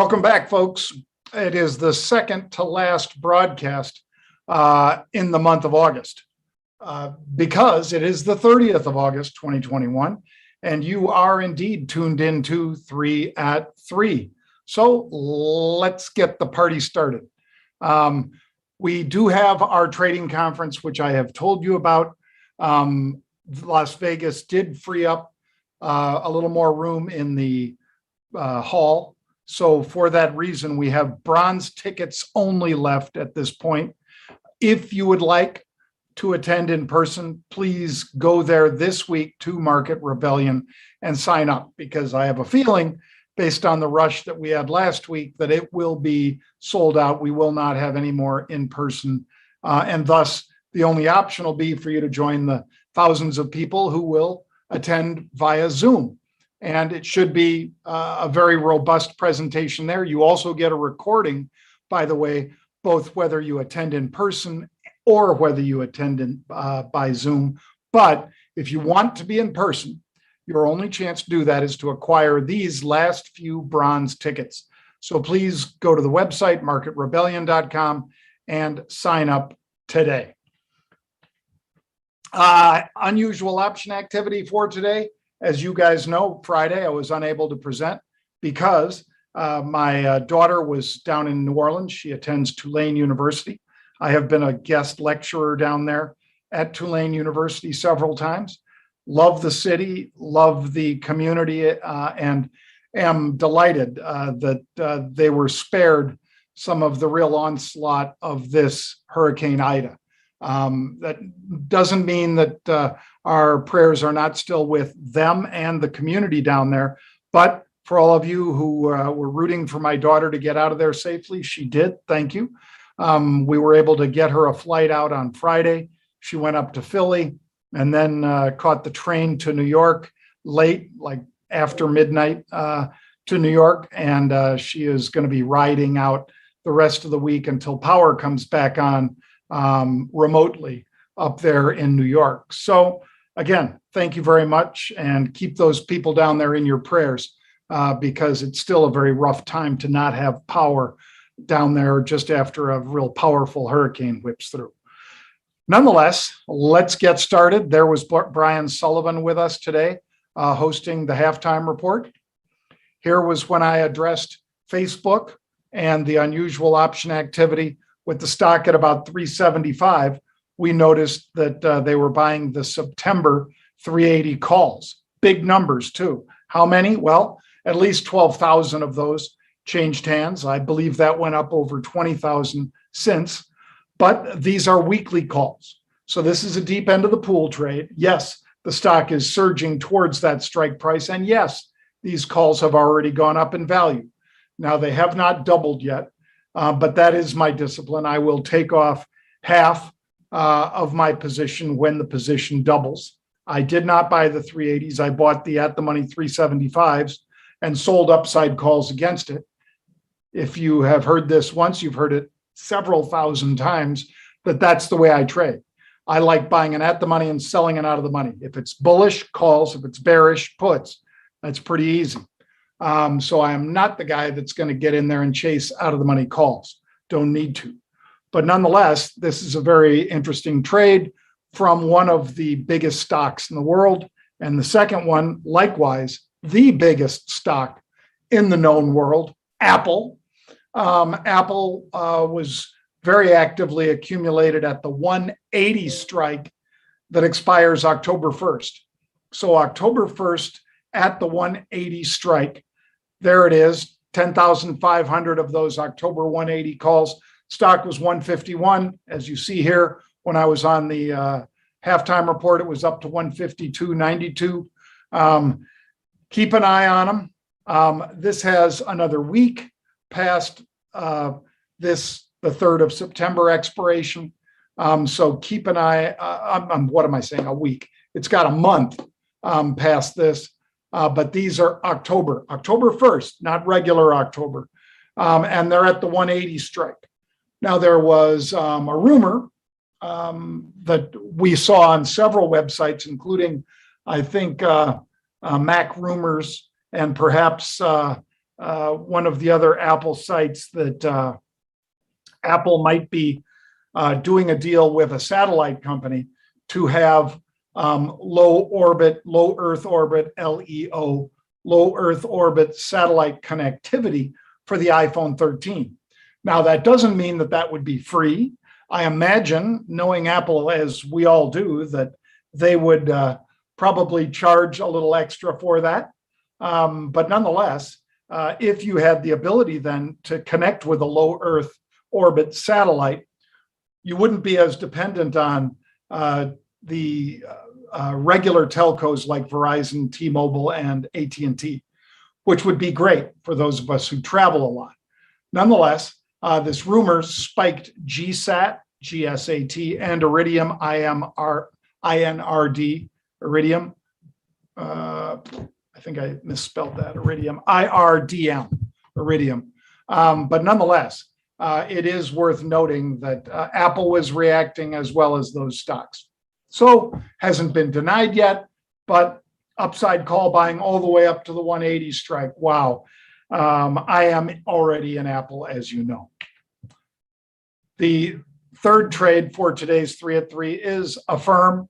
Welcome back, folks. It is the second to last broadcast in the month of August because it is the 30th of August, 2021, and you are indeed tuned into 3 at 3. So let's get the party started. We do have our trading conference, which I have told you about. Las Vegas did free up a little more room in the hall. So for that reason, we have bronze tickets only left at this point. If you would like to attend in person, please go there this week to Market Rebellion and sign up, because I have a feeling, based on the rush that we had last week, that it will be sold out. We will not have any more in person. And thus, the only option will be for you to join the thousands of people who will attend via Zoom. And it should be a very robust presentation there. You also get a recording, by the way, both whether you attend in person or whether you attend by Zoom. But if you want to be in person, your only chance to do that is to acquire these last few bronze tickets. So please go to the website, marketrebellion.com, and sign up today. Unusual option activity for today. As you guys know, Friday I was unable to present because my daughter was down in New Orleans. She attends Tulane University. I have been a guest lecturer down there at Tulane University several times. Love the city, love the community, and am delighted that they were spared some of the real onslaught of this Hurricane Ida. That doesn't mean that our prayers are not still with them and the community down there. But for all of you who were rooting for my daughter to get out of there safely, she did. Thank you. We were able to get her a flight out on Friday. She went up to Philly and then caught the train to New York late, like after midnight to New York. And she is going to be riding out the rest of the week until power comes back on remotely up there in New York. So again, thank you very much, and keep those people down there in your prayers because it's still a very rough time to not have power down there just after a real powerful hurricane whips through. Nonetheless, let's get started. There was Brian Sullivan with us today hosting the halftime report. Here was when I addressed Facebook and the unusual option activity with the stock at about 375. We noticed that they were buying the September 380 calls. Big numbers too. How many? Well, at least 12,000 of those changed hands. I believe that went up over 20,000 since. But these are weekly calls. So this is a deep end of the pool trade. Yes, the stock is surging towards that strike price. And yes, these calls have already gone up in value. Now, they have not doubled yet. But that is my discipline. I will take off half of my position when the position doubles. I did not buy the 380s. I bought the at-the-money 375s and sold upside calls against it. If you have heard this once, you've heard it several thousand times, that that's the way I trade. I like buying an at-the-money and selling it out of the money. If it's bullish, calls. If it's bearish, puts. That's pretty easy. So I am not the guy that's going to get in there and chase out of the money calls. Don't need to. But nonetheless, this is a very interesting trade from one of the biggest stocks in the world. And the second one, likewise, the biggest stock in the known world, Apple. Apple was very actively accumulated at the 180 strike that expires October 1st. So October 1st at the 180 strike. There it is, 10,500 of those October 180 calls. Stock was 151. As you see here, when I was on the halftime report, it was up to 152.92. Keep an eye on them. This has another week past the 3rd of September expiration. So keep an eye on, what am I saying, a week. It's got a month past this. But these are October 1st, not regular October. And they're at the 180 strike. Now, there was a rumor that we saw on several websites, including, I think, Mac Rumors and perhaps one of the other Apple sites that Apple might be doing a deal with a satellite company to have low Earth orbit, LEO, low Earth orbit satellite connectivity for the iPhone 13. Now, that doesn't mean that that would be free. I imagine, knowing Apple as we all do, that they would probably charge a little extra for that. But nonetheless, if you had the ability then to connect with a low Earth orbit satellite, you wouldn't be as dependent on the regular telcos like Verizon, T-Mobile, and AT&T, which would be great for those of us who travel a lot. Nonetheless, this rumor spiked GSAT, GSAT, and Iridium, INRD, Iridium. I think I misspelled that, Iridium, IRDM, Iridium. But nonetheless, it is worth noting that Apple was reacting as well as those stocks. So hasn't been denied yet, but upside call buying all the way up to the 180 strike. Wow. I am already in Apple, as you know. The third trade for today's 3 at 3 is AFRM.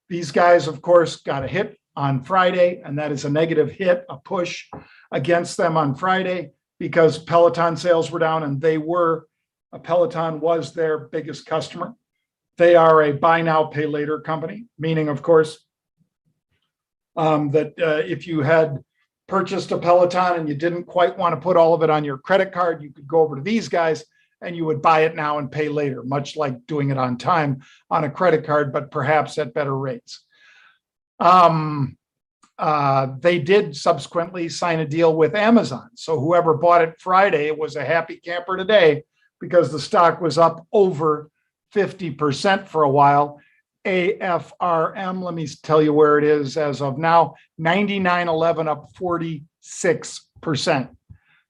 These guys, of course, got a hit on Friday, and that is a negative hit, a push against them on Friday because Peloton sales were down, and Peloton was their biggest customer. They are a buy now, pay later company, meaning, of course, that if you had purchased a Peloton and you didn't quite want to put all of it on your credit card, you could go over to these guys and you would buy it now and pay later, much like doing it on time on a credit card, but perhaps at better rates. They did subsequently sign a deal with Amazon. So whoever bought it Friday was a happy camper today because the stock was up over 50% for a while. AFRM, let me tell you where it is as of now, 99.11 up 46%.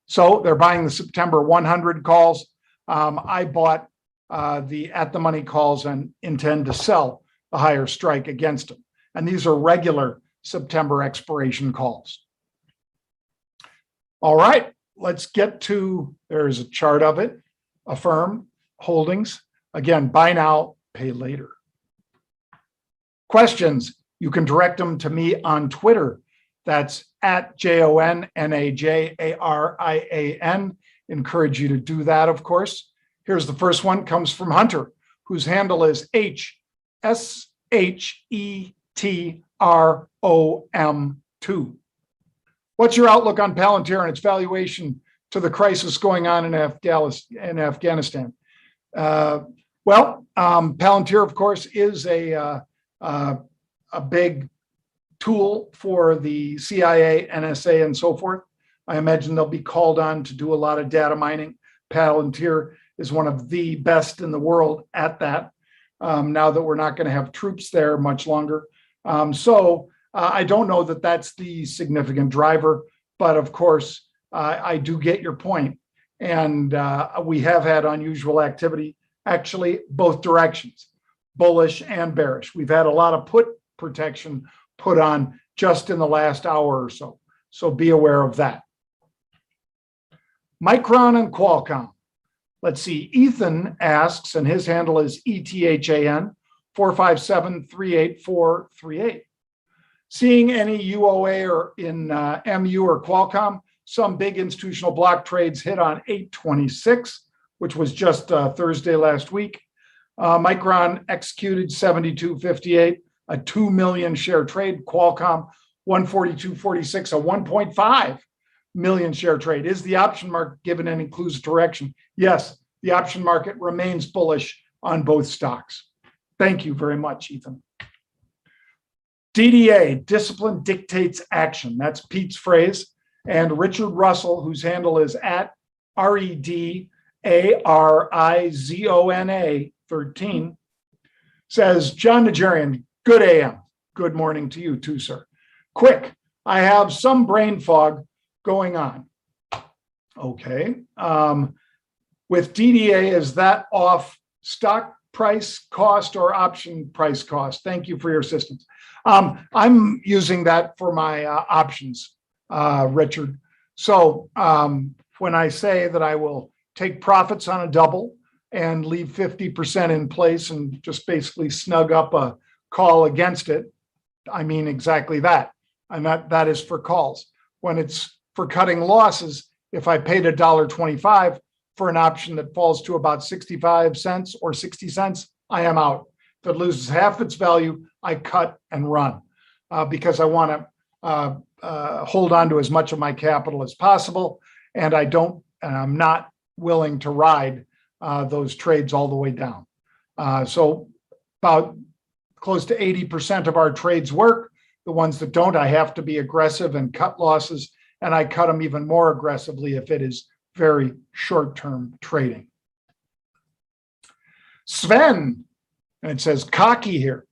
So they're buying the September 100 calls. I bought the at the money calls and intend to sell the higher strike against them. And these are regular September expiration calls. All right, let's get to, there's a chart of it, AFRM holdings. Again, buy now, pay later. Questions, you can direct them to me on Twitter. That's at JONNAJARIAN. Encourage you to do that, of course. Here's the first one, comes from Hunter, whose handle is HSHETROM2. What's your outlook on Palantir and its valuation to the crisis going on in Afghanistan? Palantir, of course, is a big tool for the CIA, NSA, and so forth. I imagine they'll be called on to do a lot of data mining. Palantir is one of the best in the world at that, now that we're not going to have troops there much longer. I don't know that that's the significant driver, but of course, I do get your point. And we have had unusual activity, actually, both directions, bullish and bearish. We've had a lot of put protection put on just in the last hour or so. So be aware of that. Micron and Qualcomm. Let's see. Ethan asks, and his handle is ETHAN 457-38438. Seeing any UOA or in MU or Qualcomm, some big institutional block trades hit on 8/26, which was just Thursday last week. Micron executed 72.58, a 2 million share trade. Qualcomm 142.46, a 1.5 million share trade. Is the option market given any clues of direction? Yes, the option market remains bullish on both stocks. Thank you very much, Ethan. DDA, discipline dictates action. That's Pete's phrase. And Richard Russell, whose handle is at REDARIZONA 13, says, Jon Najarian, good AM. Good morning to you too, sir. Quick, I have some brain fog going on. Okay. With DDA, is that off stock price cost or option price cost? Thank you for your assistance. I'm using that for my options, Richard. So when I say that I will take profits on a double and leave 50% in place and just basically snug up a call against it, I mean exactly that. And that is for calls. When it's for cutting losses, if I paid $1.25 for an option that falls to about 65 cents or 60 cents, I am out. If it loses half its value, I cut and run because I want to hold on to as much of my capital as possible. And I'm not willing to ride those trades all the way down. So about close to 80% of our trades work. The ones that don't, I have to be aggressive and cut losses, and I cut them even more aggressively if it is very short-term trading. Sven, and it says cocky here.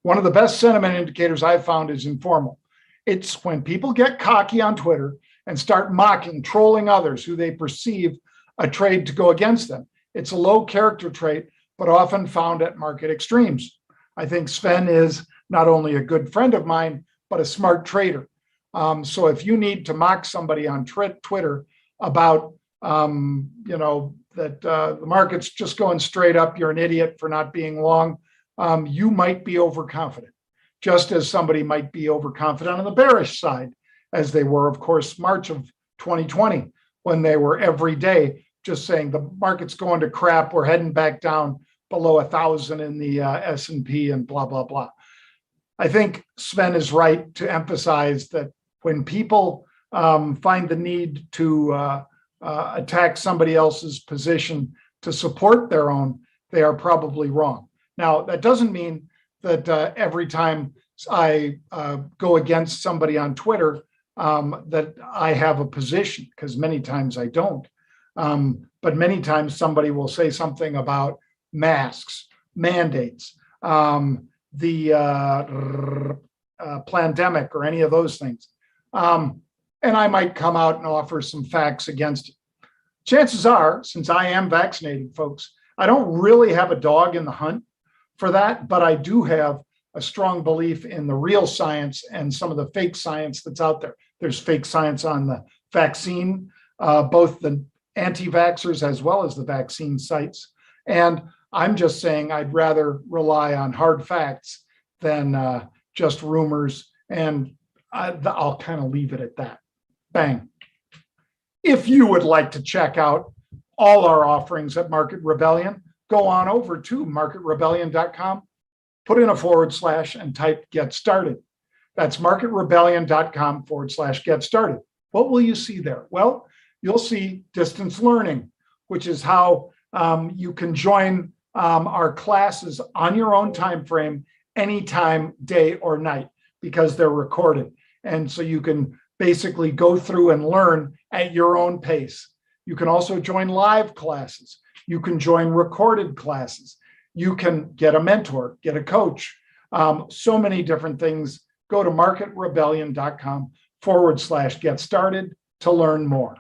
One of the best sentiment indicators I've found is informal. It's when people get cocky on Twitter and start mocking, trolling others who they perceive a trade to go against them. It's a low character trait, but often found at market extremes. I think Sven is not only a good friend of mine, but a smart trader. So if you need to mock somebody on Twitter about, that the market's just going straight up, you're an idiot for not being long, you might be overconfident, just as somebody might be overconfident on the bearish side, as they were, of course, March of 2020, when they were every day just saying the market's going to crap, we're heading back down below 1,000 in the S&P and blah, blah, blah. I think Sven is right to emphasize that when people find the need to attack somebody else's position to support their own, they are probably wrong. Now, that doesn't mean that every time I go against somebody on Twitter that I have a position, because many times I don't. But many times somebody will say something about masks, mandates, the pandemic, or any of those things. And I might come out and offer some facts against it. Chances are, since I am vaccinated, folks, I don't really have a dog in the hunt for that, but I do have a strong belief in the real science and some of the fake science that's out there. There's fake science on the vaccine, both the anti-vaxxers as well as the vaccine sites. And I'm just saying I'd rather rely on hard facts than just rumors. And I'll kind of leave it at that. Bang. If you would like to check out all our offerings at Market Rebellion, go on over to marketrebellion.com, put in a / and type get started. That's marketrebellion.com / get started. What will you see there? Well, you'll see distance learning, which is how you can join our classes on your own time frame, anytime, day or night, because they're recorded. And so you can basically go through and learn at your own pace. You can also join live classes. You can join recorded classes. You can get a mentor, get a coach, so many different things. Go to marketrebellion.com / get started to learn more.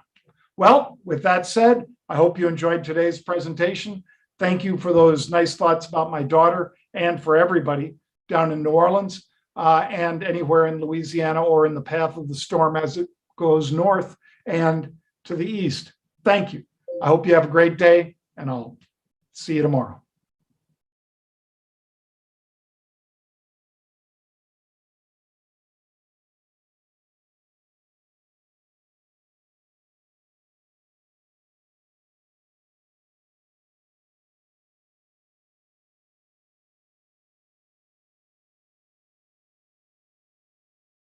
Well, with that said, I hope you enjoyed today's presentation. Thank you for those nice thoughts about my daughter and for everybody down in New Orleans and anywhere in Louisiana or in the path of the storm as it goes north and to the east. Thank you. I hope you have a great day, and I'll see you tomorrow.